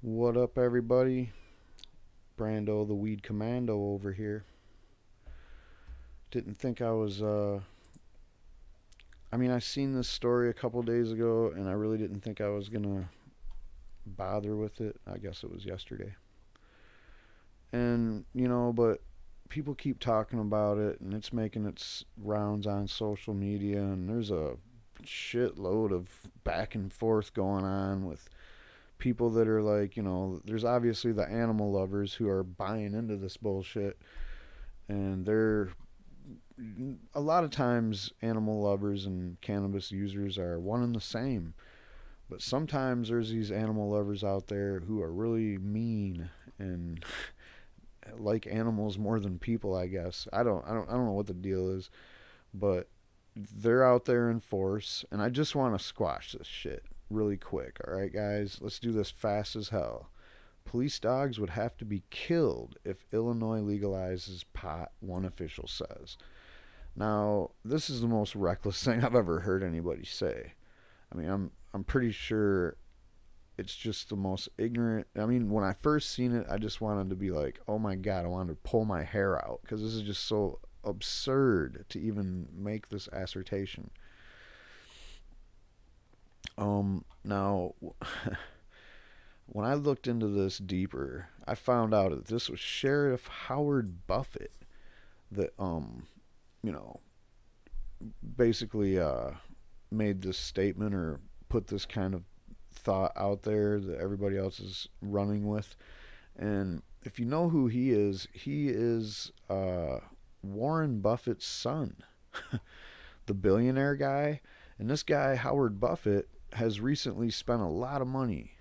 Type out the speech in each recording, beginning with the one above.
What up, everybody? Brando, the Weed Commando over here. Didn't think I was, I seen this story a couple days ago, and I really didn't think I was gonna bother with it. I guess it was yesterday. But people keep talking about it, and it's making its rounds on social media, and there's a shitload of back and forth going on with people that are like, there's obviously the animal lovers who are buying into this bullshit, and they're a lot of times animal lovers and cannabis users are one and the same. But sometimes there's these animal lovers out there who are really mean and like animals more than people, I guess. I don't know what the deal is, but they're out there in force, and I just want to squash this shit really quick. All right, guys, let's do this fast as hell. Police dogs would have to be killed if Illinois legalizes pot, one official says. Now, this is the most reckless thing I've ever heard anybody say. I'm pretty sure it's just the most ignorant. When I first seen it, I just wanted to be like, "Oh my god," I wanted to pull my hair out because this is just so absurd to even make this assertion. Now, when I looked into this deeper, I found out that this was Sheriff Howard Buffett that you know, basically made this statement or put this kind of thought out there that everybody else is running with. And if you know who he is Warren Buffett's son, the billionaire guy. And this guy, Howard Buffett, has recently spent a lot of money,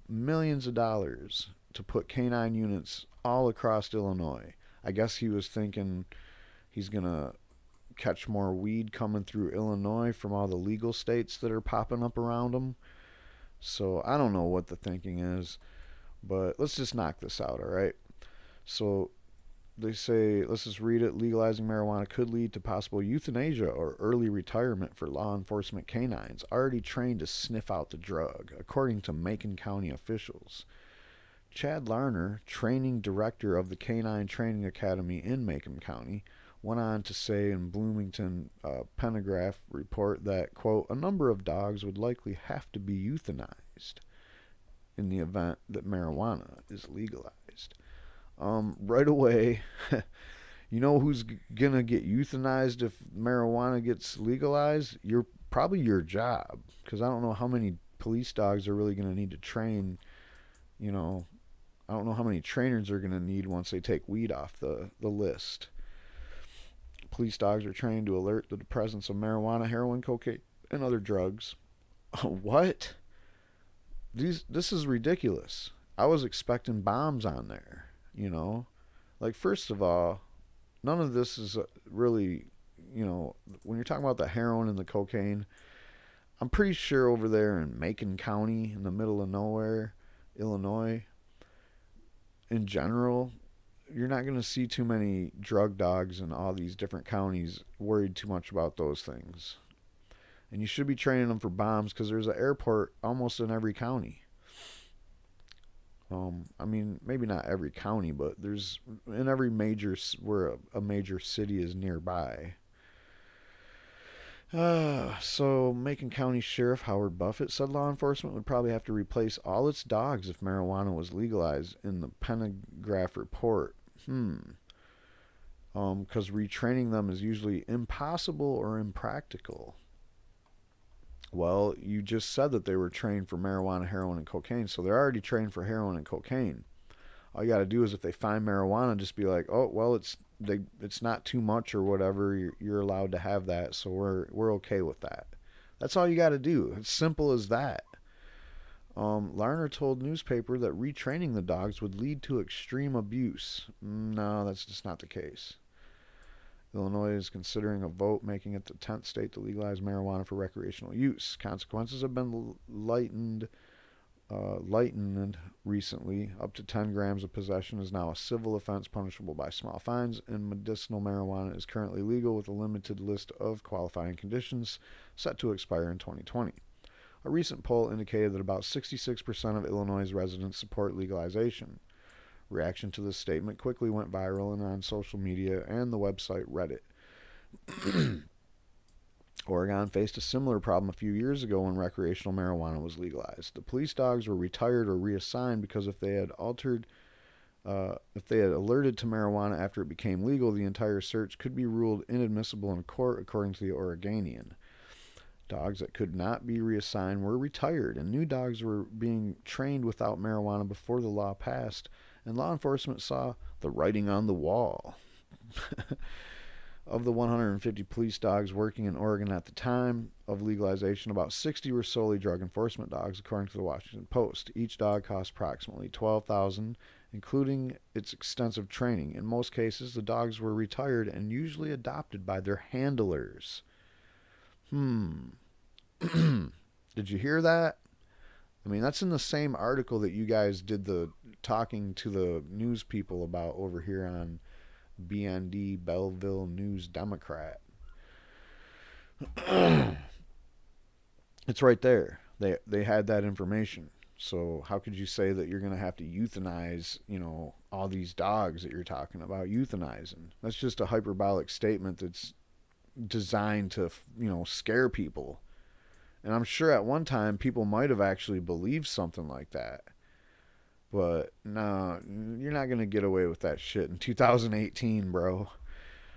millions of dollars, to put canine units all across Illinois. I guess he was thinking he's going to catch more weed coming through Illinois from all the legal states that are popping up around him. So I don't know what the thinking is, but let's just knock this out, all right? So they say, let's just read it. Legalizing marijuana could lead to possible euthanasia or early retirement for law enforcement canines already trained to sniff out the drug, according to Macon County officials. Chad Larner, training director of the Canine Training Academy in Macon County, went on to say in Bloomington Telegraph report that, quote, a number of dogs would likely have to be euthanized in the event that marijuana is legalized. Right away, you know who's gonna get euthanized if marijuana gets legalized? Probably your job, because I don't know how many police dogs are really gonna need to train. You know, I don't know how many trainers they're gonna need once they take weed off the list. Police dogs are trained to alert the presence of marijuana, heroin, cocaine, and other drugs. What? This is ridiculous. I was expecting bombs on there. Like, first of all, none of this is really, when you're talking about the heroin and the cocaine, I'm pretty sure over there in Macon County, in the middle of nowhere, Illinois, in general, you're not going to see too many drug dogs in all these different counties worried too much about those things. And you should be training them for bombs because there's an airport almost in every county. Maybe not every county, but there's in every major where a major city is nearby. So Macon County Sheriff Howard Buffett said law enforcement would probably have to replace all its dogs if marijuana was legalized in the Telegraph report. Because retraining them is usually impossible or impractical. Well, you just said that they were trained for marijuana, heroin, and cocaine, so they're already trained for heroin and cocaine. All you got to do is if they find marijuana, just be like, oh, well, it's not too much or whatever. You're allowed to have that, so we're okay with that. That's all you got to do. It's simple as that. Larner told newspaper that retraining the dogs would lead to extreme abuse. No, that's just not the case. Illinois is considering a vote making it the 10th state to legalize marijuana for recreational use. Consequences have been lightened recently. Up to 10 grams of possession is now a civil offense punishable by small fines, and medicinal marijuana is currently legal with a limited list of qualifying conditions set to expire in 2020. A recent poll indicated that about 66% of Illinois residents support legalization. Reaction to this statement quickly went viral and on social media and the website Reddit. Oregon faced a similar problem a few years ago when recreational marijuana was legalized. The police dogs were retired or reassigned because if they had alerted to marijuana after it became legal, the entire search could be ruled inadmissible in court, according to the Oregonian. Dogs that could not be reassigned were retired, and new dogs were being trained without marijuana before the law passed, and law enforcement saw the writing on the wall. Of the 150 police dogs working in Oregon at the time of legalization, about 60 were solely drug enforcement dogs, according to the Washington Post. Each dog cost approximately $12,000, including its extensive training. In most cases, the dogs were retired and usually adopted by their handlers. Did you hear that? I mean, that's in the same article that you guys did the talking to the news people about over here on BND, Belleville News Democrat. It's right there. They had that information. So how could you say that you're going to have to euthanize, all these dogs that you're talking about euthanizing? That's just a hyperbolic statement that's designed to, scare people. And I'm sure at one time people might have actually believed something like that. But no, you're not going to get away with that shit in 2018, bro.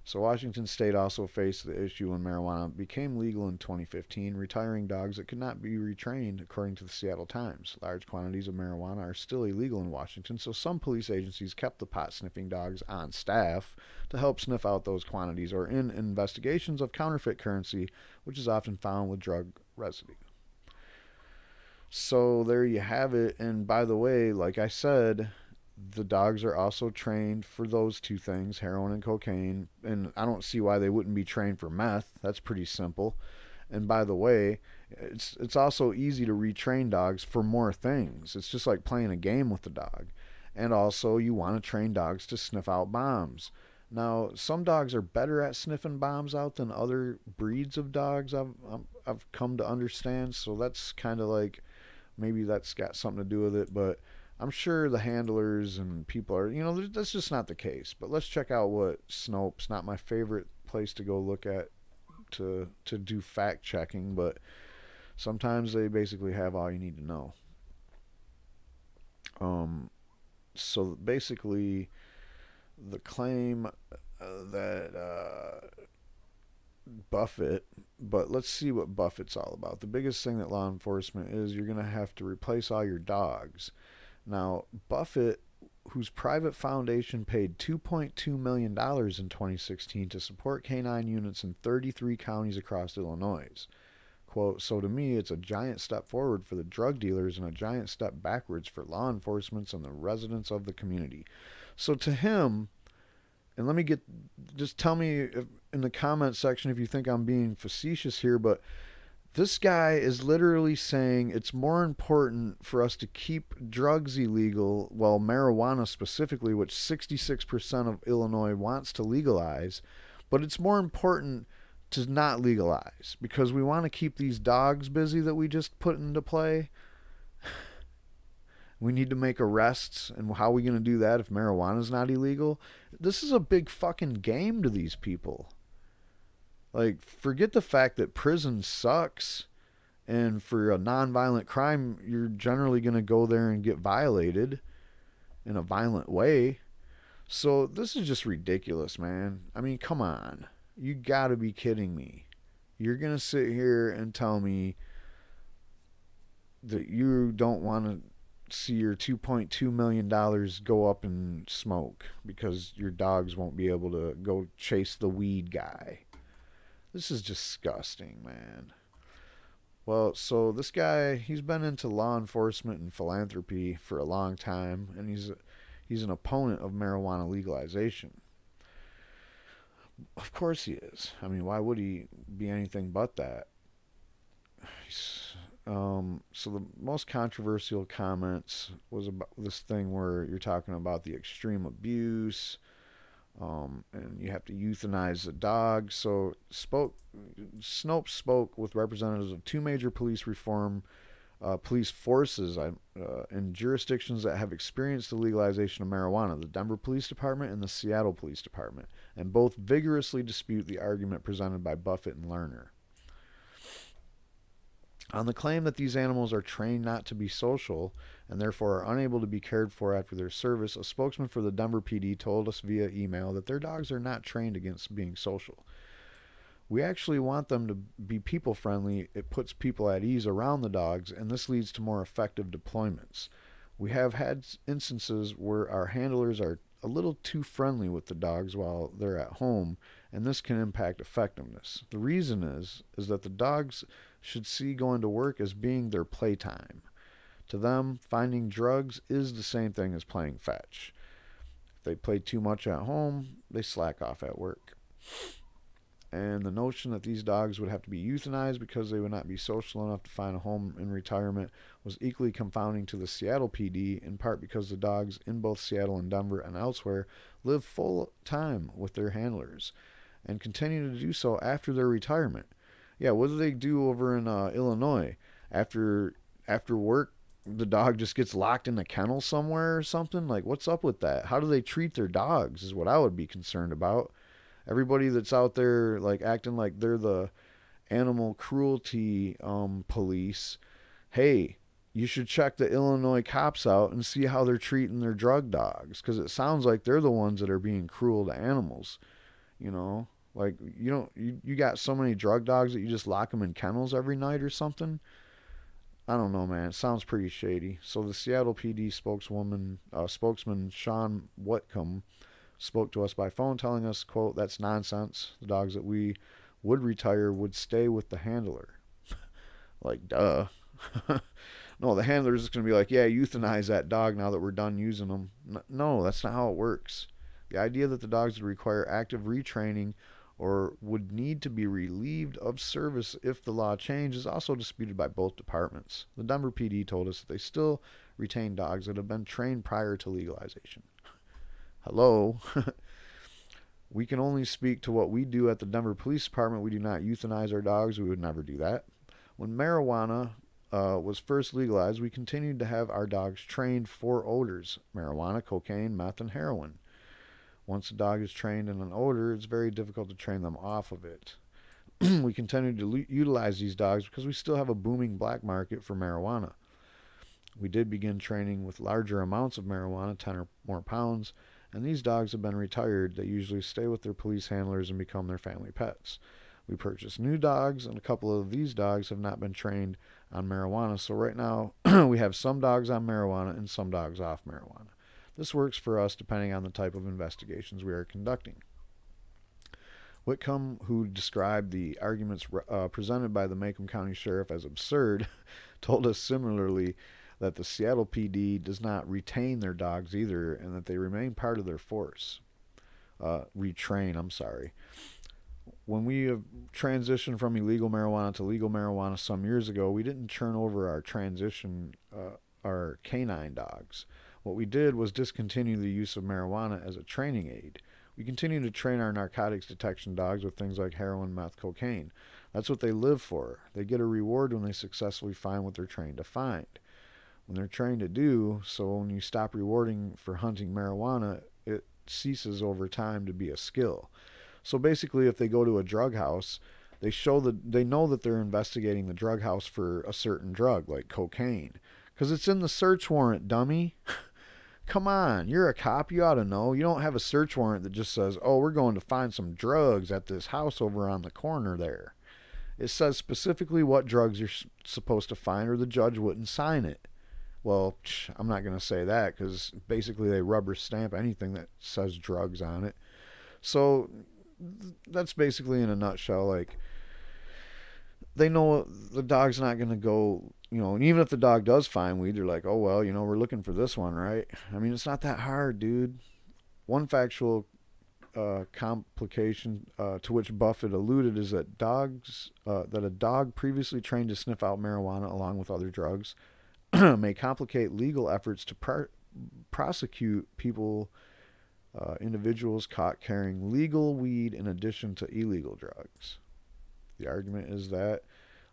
So Washington State also faced the issue when marijuana became legal in 2015, retiring dogs that could not be retrained, according to the Seattle Times. Large quantities of marijuana are still illegal in Washington, so some police agencies kept the pot-sniffing dogs on staff to help sniff out those quantities, or in investigations of counterfeit currency, which is often found with drug residue. So there you have it. And by the way, like I said, the dogs are also trained for those two things, heroin and cocaine. And I don't see why they wouldn't be trained for meth. That's pretty simple. And by the way, it's also easy to retrain dogs for more things. It's just like playing a game with the dog. And also, you want to train dogs to sniff out bombs. Now, some dogs are better at sniffing bombs out than other breeds of dogs I've come to understand. So that's kind of like, maybe that's got something to do with it, but I'm sure the handlers and people are, that's just not the case. But let's check out what Snopes, not my favorite place to go look at to do fact checking, but sometimes they basically have all you need to know. So basically, the claim that Buffett, but let's see what Buffett's all about. The biggest thing that law enforcement is, you're going to have to replace all your dogs. Now, Buffett, whose private foundation paid $2.2 million in 2016 to support canine units in 33 counties across Illinois. Quote, so to me, it's a giant step forward for the drug dealers and a giant step backwards for law enforcement and the residents of the community. So to him, and just tell me in the comment section if you think I'm being facetious here, but this guy is literally saying it's more important for us to keep drugs illegal, well, marijuana specifically, which 66% of Illinois wants to legalize, but it's more important to not legalize because we want to keep these dogs busy that we just put into play. We need to make arrests, and how are we going to do that if marijuana is not illegal? This is a big fucking game to these people. Like, forget the fact that prison sucks, and for a nonviolent crime, you're generally going to go there and get violated in a violent way. So this is just ridiculous, man. I mean, come on. You got to be kidding me. You're going to sit here and tell me that you don't want to see your $2.2 million go up in smoke because your dogs won't be able to go chase the weed guy. This is disgusting, man. Well, so this guy, he's been into law enforcement and philanthropy for a long time, and he's an opponent of marijuana legalization. Of course he is. I mean, why would he be anything but that? So the most controversial comments was about this thing where you're talking about the extreme abuse, and you have to euthanize the dog. So Snopes spoke with representatives of two major police forces in jurisdictions that have experienced the legalization of marijuana, the Denver Police Department and the Seattle Police Department, and both vigorously dispute the argument presented by Buffett and Lerner. On the claim that these animals are trained not to be social and therefore are unable to be cared for after their service, a spokesman for the Denver PD told us via email that their dogs are not trained against being social. We actually want them to be people friendly. It puts people at ease around the dogs, and this leads to more effective deployments. We have had instances where our handlers are a little too friendly with the dogs while they're at home, and this can impact effectiveness. The reason is that the dogs should see going to work as being their playtime. To them, finding drugs is the same thing as playing fetch. If they play too much at home, they slack off at work. And the notion that these dogs would have to be euthanized because they would not be social enough to find a home in retirement was equally confounding to the Seattle PD, in part because the dogs in both Seattle and Denver and elsewhere live full time with their handlers and continue to do so after their retirement. Yeah, what do they do over in Illinois? After work, the dog just gets locked in a kennel somewhere or something? Like, what's up with that? How do they treat their dogs is what I would be concerned about. Everybody that's out there like acting like they're the animal cruelty police, hey, you should check the Illinois cops out and see how they're treating their drug dogs, because it sounds like they're the ones that are being cruel to animals. You know, like you got so many drug dogs that you just lock them in kennels every night or something. I don't know, man. It sounds pretty shady. So the Seattle PD spokesman Sean Whitcomb spoke to us by phone telling us, quote, "That's nonsense. The dogs that we would retire would stay with the handler." Like, duh. No, the handler's just going to be like, yeah, euthanize that dog now that we're done using them. No, that's not how it works. The idea that the dogs would require active retraining or would need to be relieved of service if the law changed is also disputed by both departments. The Denver PD told us that they still retain dogs that have been trained prior to legalization. Hello. We can only speak to what we do at the Denver Police Department. We do not euthanize our dogs. We would never do that. When marijuana was first legalized, we continued to have our dogs trained for odors: marijuana, cocaine, meth, and heroin. Once a dog is trained in an odor, it's very difficult to train them off of it. We continue to utilize these dogs because we still have a booming black market for marijuana. We did begin training with larger amounts of marijuana, 10 or more pounds, and these dogs have been retired. They usually stay with their police handlers and become their family pets. We purchased new dogs, and a couple of these dogs have not been trained on marijuana. So right now, we have some dogs on marijuana and some dogs off marijuana. This works for us depending on the type of investigations we are conducting. Whitcomb, who described the arguments presented by the Macomb County Sheriff as absurd, told us similarly that the Seattle PD does not retain their dogs either, and that they remain part of their force. Retrain, I'm sorry. When we have transitioned from illegal marijuana to legal marijuana some years ago, we didn't turn over our canine dogs. What we did was discontinue the use of marijuana as a training aid. We continue to train our narcotics detection dogs with things like heroin, meth, cocaine. That's what they live for. They get a reward when they successfully find what they're trained to find. When they're trained to do, so when you stop rewarding for hunting marijuana, it ceases over time to be a skill. So basically, if they go to a drug house, they know that they're investigating the drug house for a certain drug, like cocaine. Because it's in the search warrant, dummy. Come on, you're a cop, you ought to know. You don't have a search warrant that just says, oh, we're going to find some drugs at this house over on the corner there. It says specifically what drugs you're supposed to find, or the judge wouldn't sign it. Well, I'm not going to say that, because basically they rubber stamp anything that says drugs on it. So that's basically in a nutshell. Like, they know the dog's not going to go, and even if the dog does find weed, they're like, oh, well, we're looking for this one, right? I mean, it's not that hard, dude. One factual complication to which Buffett alluded is that that a dog previously trained to sniff out marijuana along with other drugs may complicate legal efforts to prosecute people individuals caught carrying legal weed in addition to illegal drugs. The argument is that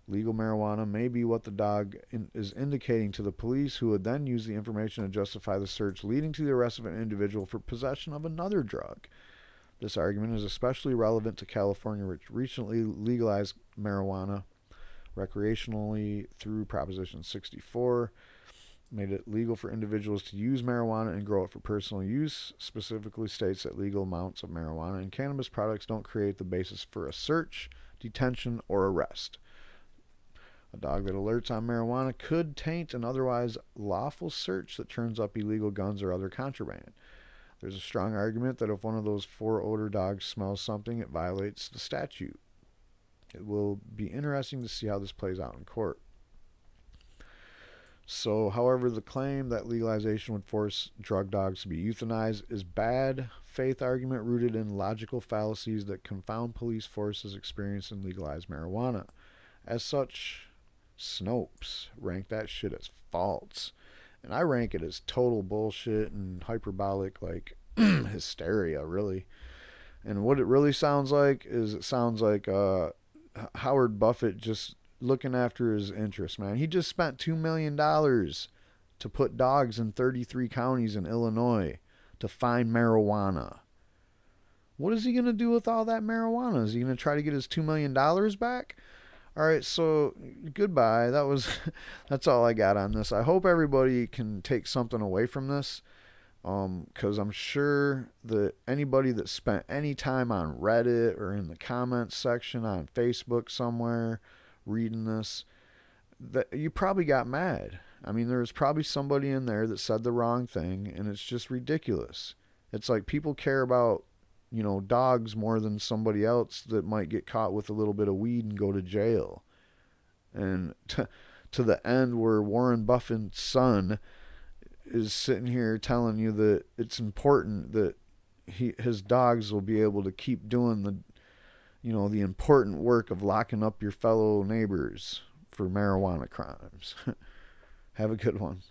legal marijuana may be what the dog is indicating to the police, who would then use the information to justify the search, leading to the arrest of an individual for possession of another drug. This argument is especially relevant to California, which recently legalized marijuana recreationally through Proposition 64, made it legal for individuals to use marijuana and grow it for personal use. Specifically states that legal amounts of marijuana and cannabis products don't create the basis for a search, detention, or arrest. A dog that alerts on marijuana could taint an otherwise lawful search that turns up illegal guns or other contraband. There's a strong argument that if one of those 4 odor dogs smells something, it violates the statute. It will be interesting to see how this plays out in court. So, however, the claim that legalization would force drug dogs to be euthanized is bad faith argument rooted in logical fallacies that confound police forces experienced in legalized marijuana. As such, Snopes ranked that shit as false. And I rank it as total bullshit and hyperbolic, like, hysteria, really. And what it really sounds like is it sounds like Howard Buffett just looking after his interests, man. He just spent $2 million to put dogs in 33 counties in Illinois to find marijuana. What is he going to do with all that marijuana? Is he going to try to get his $2 million back? All right, so goodbye. That's all I got on this. I hope everybody can take something away from this, because I'm sure that anybody that spent any time on Reddit or in the comments section on Facebook somewhere reading this, that you probably got mad. I mean, there's probably somebody in there that said the wrong thing, and it's just ridiculous. It's like people care about, dogs more than somebody else that might get caught with a little bit of weed and go to jail. And to the end where Warren Buffett's son is sitting here telling you that it's important that his dogs will be able to keep doing the important work of locking up your fellow neighbors for marijuana crimes. Have a good one.